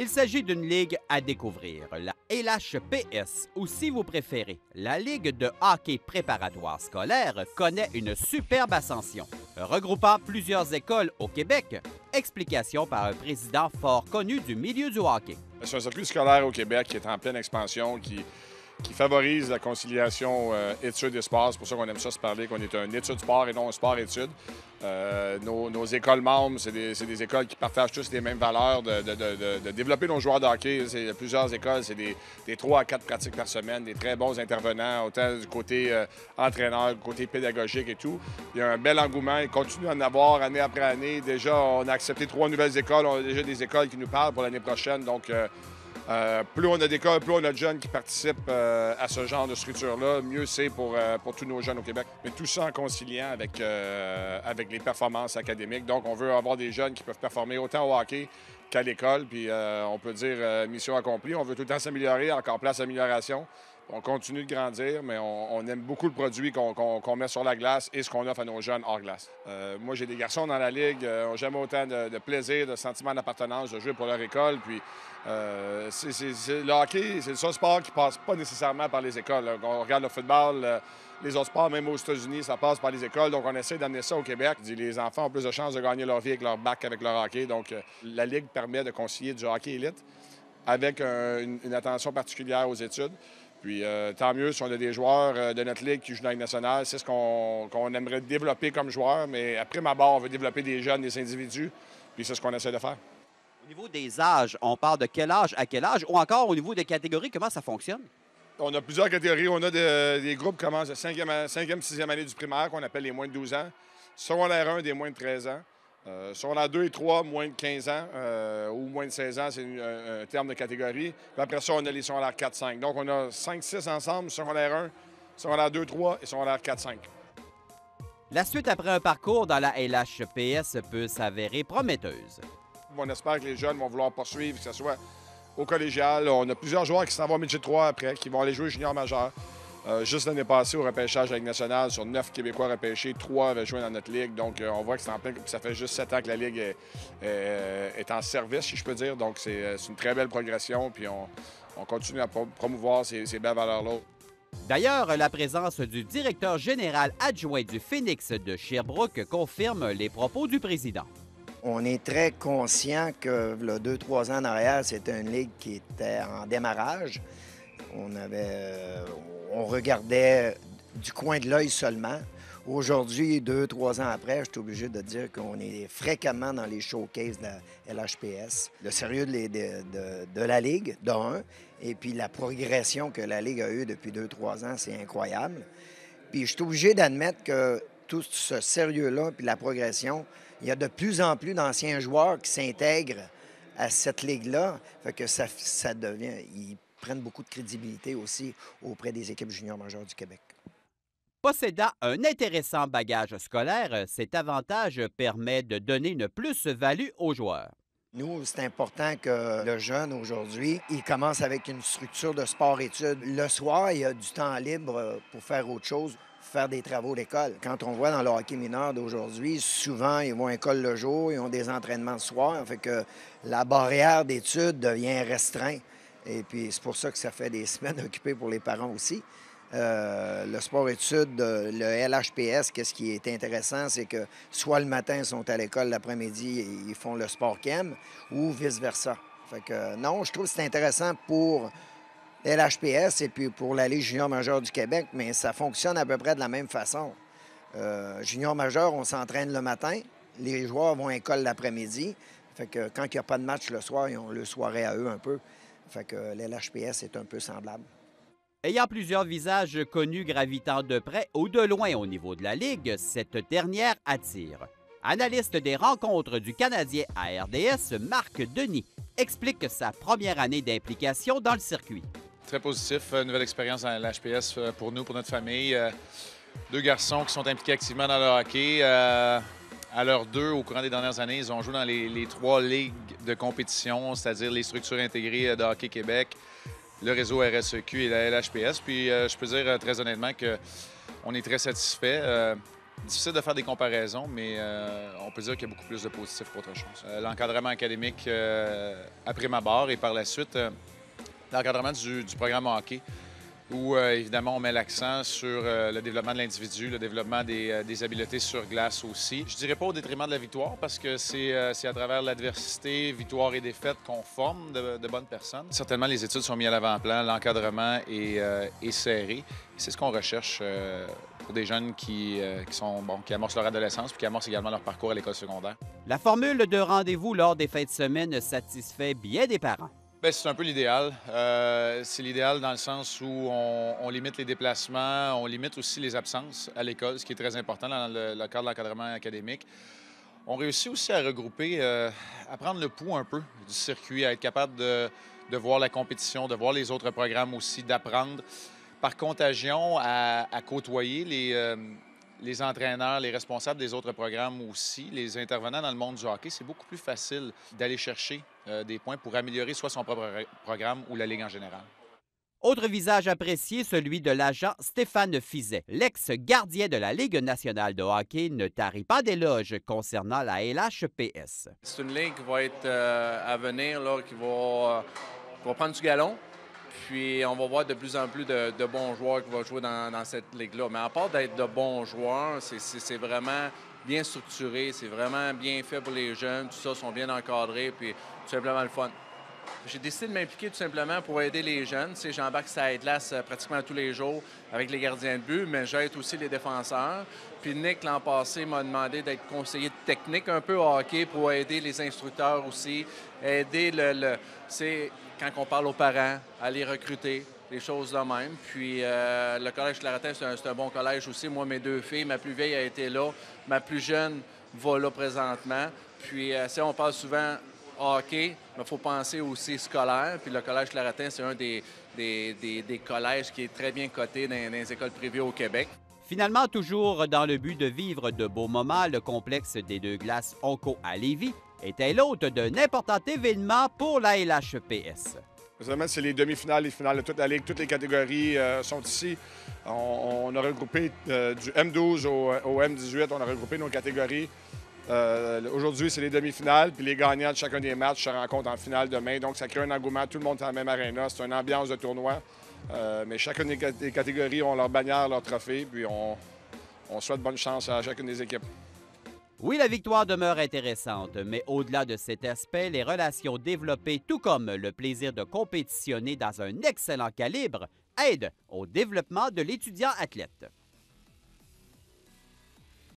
Il s'agit d'une ligue à découvrir, la LHPS, ou si vous préférez, la Ligue de hockey préparatoire scolaire connaît une superbe ascension. Regroupant plusieurs écoles au Québec, explication par un président fort connu du milieu du hockey. C'est un circuit scolaire au Québec qui est en pleine expansion, qui favorise la conciliation études et sport. C'est pour ça qu'on aime ça se parler, qu'on est un études-sport et non un sport-études. Nos écoles membres, c'est des écoles qui partagent tous les mêmes valeurs de développer nos joueurs de hockey. C'est plusieurs écoles, c'est des 3 à 4 pratiques par semaine, des très bons intervenants, autant du côté entraîneur, du côté pédagogique et tout. Il y a un bel engouement, il continue à en avoir année après année. Déjà, on a accepté 3 nouvelles écoles, on a déjà des écoles qui nous parlent pour l'année prochaine. Donc, plus on a d'écoles, plus on a de jeunes qui participent à ce genre de structure-là, mieux c'est pour tous nos jeunes au Québec. Mais tout ça en conciliant avec les performances académiques. Donc, on veut avoir des jeunes qui peuvent performer autant au hockey qu'à l'école. Puis, on peut dire mission accomplie. On veut tout le temps s'améliorer, encore place à amélioration. On continue de grandir, mais on aime beaucoup le produit qu'on met sur la glace et ce qu'on offre à nos jeunes hors glace. Moi, j'ai des garçons dans la ligue, ont jamais autant de plaisir, de sentiment d'appartenance, de jouer pour leur école. Puis, le hockey, c'est le seul sport qui passe pas nécessairement par les écoles. Là. On regarde le football, les autres sports, même aux États-Unis, ça passe par les écoles. Donc, on essaie d'amener ça au Québec. Les enfants ont plus de chances de gagner leur vie avec leur bac, avec leur hockey. Donc, la ligue permet de concilier du hockey élite avec une attention particulière aux études. Puis tant mieux si on a des joueurs de notre ligue qui jouent dans la Ligue nationale. C'est ce qu'on aimerait développer comme joueur, mais après ma barre, on veut développer des jeunes, des individus, puis c'est ce qu'on essaie de faire. Au niveau des âges, on parle de quel âge à quel âge, ou encore au niveau des catégories, comment ça fonctionne? On a plusieurs catégories. On a des groupes qui commencent de 5e, 6e année du primaire, qu'on appelle les moins de 12 ans. Secondaire 1, des moins de 13 ans. Secondaire 2 et 3, moins de 15 ans ou moins de 16 ans, c'est un terme de catégorie. Puis après ça, on a les secondaires 4-5. Donc, on a 5-6 ensemble, secondaire 1, secondaire 2, 3 et secondaire 4-5. La suite après un parcours dans la LHPS peut s'avérer prometteuse. On espère que les jeunes vont vouloir poursuivre, que ce soit au collégial. On a plusieurs joueurs qui s'en vont au midget 3 après, qui vont aller jouer junior majeur. Juste l'année passée, au repêchage de la Ligue nationale, sur 9 Québécois repêchés, 3 avaient joué dans notre ligue. Donc, on voit que c'est en plein. Ça fait juste 7 ans que la Ligue est en service, si je peux dire. Donc, c'est une très belle progression. Puis, on continue à promouvoir ces belles valeurs-là. D'ailleurs, la présence du directeur général adjoint du Phoenix de Sherbrooke confirme les propos du président. On est très conscient que, 2-3 ans en arrière, c'était une ligue qui était en démarrage. On regardait du coin de l'œil seulement. Aujourd'hui, 2-3 ans après, je suis obligé de dire qu'on est fréquemment dans les showcases de la LHPS. Le sérieux de la Ligue, d'un, et puis la progression que la Ligue a eue depuis 2-3 ans, c'est incroyable. Puis je suis obligé d'admettre que tout ce sérieux-là, puis la progression, il y a de plus en plus d'anciens joueurs qui s'intègrent à cette Ligue-là. Fait que ça devient... Ils prennent beaucoup de crédibilité aussi auprès des équipes juniors majeures du Québec. Possédant un intéressant bagage scolaire, cet avantage permet de donner une plus-value aux joueurs. Nous, c'est important que le jeune, aujourd'hui, il commence avec une structure de sport-études. Le soir, il a du temps libre pour faire autre chose, faire des travaux d'école. Quand on voit dans le hockey mineur d'aujourd'hui, souvent, ils vont à l'école le jour, ils ont des entraînements le soir, fait que la barrière d'études devient restreinte. Et puis, c'est pour ça que ça fait des semaines occupées pour les parents aussi. Le sport-études, le LHPS, qu'est-ce qui est intéressant, c'est que soit le matin, ils sont à l'école, l'après-midi, ils font le sport chem, ou vice-versa. Fait que non, je trouve que c'est intéressant pour LHPS et puis pour la Ligue junior majeure du Québec, mais ça fonctionne à peu près de la même façon. Junior majeur, on s'entraîne le matin, les joueurs vont à l'école l'après-midi. Fait que quand il n'y a pas de match le soir, ils ont le soirée à eux un peu. Fait que l'LHPS est un peu semblable. Ayant plusieurs visages connus gravitant de près ou de loin au niveau de la Ligue, cette dernière attire. Analyste des rencontres du Canadien à RDS, Marc Denis explique sa première année d'implication dans le circuit. Très positif, nouvelle expérience dans l'HPS pour nous, pour notre famille. 2 garçons qui sont impliqués activement dans le hockey. À l'heure 2, au courant des dernières années, ils ont joué dans les 3 ligues de compétition, c'est-à-dire les structures intégrées de Hockey Québec, le réseau RSEQ et la LHPS. Puis je peux dire très honnêtement qu'on est très satisfait. Difficile de faire des comparaisons, mais on peut dire qu'il y a beaucoup plus de positifs qu'autre chose. L'encadrement académique après ma barre et par la suite, l'encadrement du programme hockey, où évidemment on met l'accent sur le développement de l'individu, le développement des habiletés sur glace aussi. Je dirais pas au détriment de la victoire, parce que c'est à travers l'adversité, victoire et défaite qu'on forme de bonnes personnes. Certainement, les études sont mises à l'avant-plan, l'encadrement est serré. C'est ce qu'on recherche pour des jeunes qui amorcent leur adolescence puis qui amorcent également leur parcours à l'école secondaire. La formule de rendez-vous lors des fins de semaine satisfait bien des parents. Bien, c'est un peu l'idéal. C'est l'idéal dans le sens où on limite les déplacements, on limite aussi les absences à l'école, ce qui est très important dans le cadre de l'encadrement académique. On réussit aussi à regrouper, à prendre le pouls un peu du circuit, à être capable de voir la compétition, de voir les autres programmes aussi, d'apprendre par contagion à côtoyer les entraîneurs, les responsables des autres programmes aussi, les intervenants dans le monde du hockey. C'est beaucoup plus facile d'aller chercher des points pour améliorer soit son propre programme ou la Ligue en général. Autre visage apprécié, celui de l'agent Stéphane Fiset. L'ex-gardien de la Ligue nationale de hockey ne tarit pas d'éloges concernant la LHPS. C'est une ligue qui va être à venir, là, qui va prendre du galon. Puis on va voir de plus en plus de bons joueurs qui vont jouer dans cette ligue-là. Mais à part d'être de bons joueurs, c'est vraiment bien structuré, c'est vraiment bien fait pour les jeunes, tout ça, sont bien encadrés, puis tout simplement le fun. J'ai décidé de m'impliquer tout simplement pour aider les jeunes. J'embarque sur la glace pratiquement tous les jours avec les gardiens de but, mais j'aide aussi les défenseurs. Puis Nick, l'an passé, m'a demandé d'être conseiller technique un peu au hockey pour aider les instructeurs aussi, aider quand on parle aux parents, à les recruter, des choses de même. Puis le Collège Claretin, c'est un bon collège aussi. Moi, mes deux filles, ma plus vieille a été là, ma plus jeune va là présentement. Puis on parle souvent hockey, mais il faut penser aussi scolaire. Puis le Collège Claretin, c'est un des collèges qui est très bien coté dans les écoles privées au Québec. Finalement, toujours dans le but de vivre de beaux moments, le complexe des Deux Glaces Onco à Lévis était l'hôte d'un important événement pour la LHPS. Présentement, c'est les demi-finales, les finales de toute la Ligue. Toutes les catégories sont ici. On a regroupé du M12 au M18, on a regroupé nos catégories. Aujourd'hui, c'est les demi-finales, puis les gagnants de chacun des matchs se rencontrent en finale demain. Donc, ça crée un engouement. Tout le monde est dans la même aréna. C'est une ambiance de tournoi. Mais chacune des catégories ont leur bannière, leur trophée, puis on souhaite bonne chance à chacune des équipes. Oui, la victoire demeure intéressante, mais au-delà de cet aspect, les relations développées, tout comme le plaisir de compétitionner dans un excellent calibre, aident au développement de l'étudiant athlète.